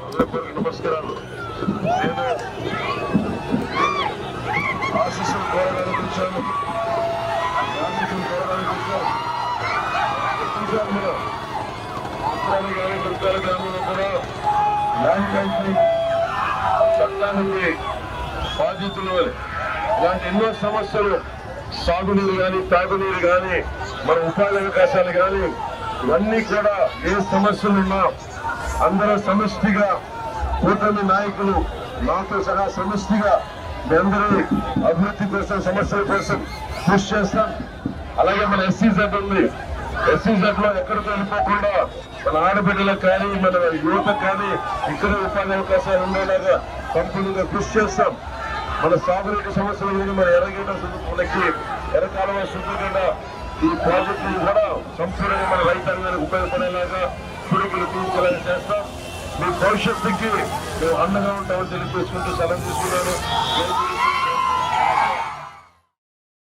హృదయపూర్వక నమస్కారాలు. నేను ఆశీస్సులు కోరడానికి వచ్చాను. ఆశీస్సులు కోరడానికి వచ్చాను. మీరు ఉత్తరాలు కానీ దుర్గాల గ్రామంలో కూడా ల్యాండ్ టైటిలింగ్ చట్టానికి బాధితులు ఇలాంటి ఎన్నో సమస్యలు, సాగునీరు కానీ, తాగునీరు కానీ, మన ఉపాధి అవకాశాలు కానీ, ఇవన్నీ కూడా ఏ సమస్యలున్నా అందరూ సమిష్టిగా, కూటమి నాయకులు నాతో సహా సమిష్టిగా మీ అందరి అభివృద్ధి కోసం, సమస్యల కోసం కృషి చేస్తాం. అలాగే మన SEZ ఉంది. SEZ లో ఎక్కడికి వెళ్ళిపోకుండా మన ఆడబిడ్డలకు కానీ, మన యువతకు కానీ ఇక్కడ ఉపాధి అవకాశాలు ఉండేలాగా కంపెనీగా కృషి చేస్తాం. మన సాగునీటి సమస్యలు కానీ, మన ఎర్రగడ్డ మనకి ఎర్రకాలువ శుద్ధగడ్డ ఈ ప్రాజెక్టులు కూడా సంపూర్ణంగా మన రైతాంగానికి ఉపయోగపడేలాగా పురుగులు తీర్చేలాగా చేస్తాం. మీ భవిష్యత్తుకి మేము అండగా ఉంటామని తెలియజేసుకుంటూ సెలవు తీసుకున్నాను.